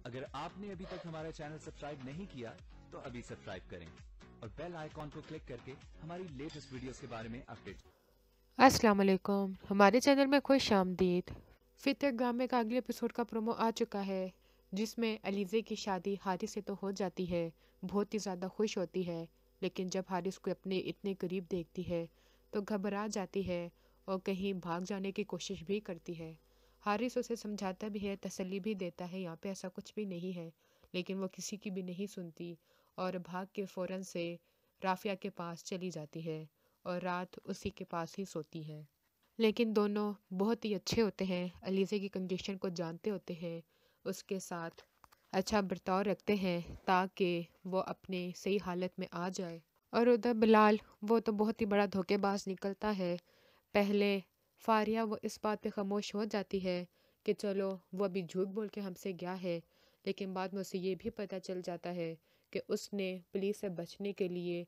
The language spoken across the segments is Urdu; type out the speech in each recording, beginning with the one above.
اگر آپ نے ابھی تک ہمارا چینل سبسکرائب نہیں کیا تو ابھی سبسکرائب کریں اور بیل آئیکن کو کلک کر کے ہماری لیٹسٹ ویڈیوز کے بارے میں اپڈیٹ۔ السلام علیکم، ہمارے چینل میں خوش آمدید۔ فتح ڈرامے کا اگلے ایپیسوڈ کا پرومو آ چکا ہے، جس میں علیزے کی شادی حارث سے تو ہو جاتی ہے، بہت ہی زیادہ خوش ہوتی ہے، لیکن جب حارث کو اپنے اتنے قریب دیکھتی ہے تو گھبرا جاتی ہے اور کہیں بھاگ جانے کی کوشش بھی کرتی ہے۔ حارث اسے سمجھاتا بھی ہے، تسلی بھی دیتا ہے، یہاں پہ ایسا کچھ بھی نہیں ہے، لیکن وہ کسی کی بھی نہیں سنتی اور بھاگ کے فوراً سے رافعہ کے پاس چلی جاتی ہے اور رات اسی کے پاس ہی سوتی ہے۔ لیکن دونوں بہت ہی اچھے ہوتے ہیں، علیزے کی کنڈیشن کو جانتے ہوتے ہیں، اس کے ساتھ اچھا برتاؤ رکھتے ہیں تاکہ وہ اپنے صحیح حالت میں آ جائے۔ اور ادھر بلال، وہ تو بہت ہی بڑا دھوکے باز نکلتا ہے۔ پہلے فاریہ وہ اس بات پہ خاموش ہو جاتی ہے کہ چلو وہ ابھی جھوٹ بول کے ہم سے گیا ہے، لیکن بعد میں اسے یہ بھی پتہ چل جاتا ہے کہ اس نے پولیس سے بچنے کے لیے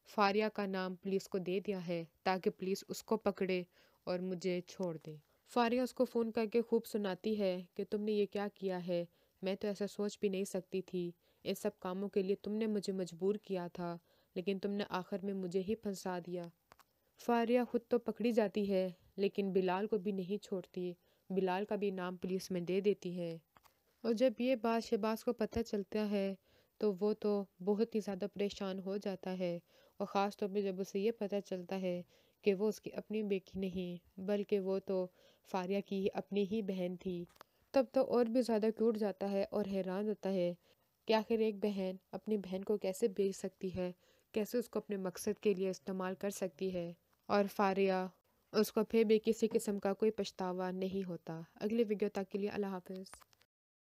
فاریہ کا نام پولیس کو دے دیا ہے تاکہ پولیس اس کو پکڑے اور مجھے چھوڑ دے۔ فاریہ اس کو فون کر کے خوب سناتی ہے کہ تم نے یہ کیا کیا ہے، میں تو ایسا سوچ بھی نہیں سکتی تھی، ان سب کاموں کے لیے تم نے مجھے مجبور کیا تھا، لیکن تم نے آخر میں مجھے ہی پھنسا دیا۔ فاریہ خود تو پکڑی جاتی ہے لیکن بلال کو بھی نہیں چھوڑتی، بلال کا بھی نام پولیس میں دے دیتی ہے۔ اور جب یہ بات شہباز کو پتہ چلتا ہے تو وہ تو بہت ہی زیادہ پریشان ہو جاتا ہے، اور خاص طور پہ جب اسے یہ پتہ چلتا ہے کہ وہ اس کی اپنی بیٹی نہیں بلکہ وہ تو فاریہ کی اپنی ہی بہن تھی، تب تو اور بھی زیادہ ٹوٹ جاتا ہے اور حیران ہوتا ہے کہ آخر ایک بہن اپنی بہن کو کیسے بیچ سکتی ہے، کیسے اس کو اپنے مقصد کے لیے استعمال کر سکتی ہے، اور فاریہ اس کو پھر بھی کسی قسم کا کوئی پچھتاوا نہیں ہوتا۔ اگلی ویڈیو تک کے لیے اللہ حافظ۔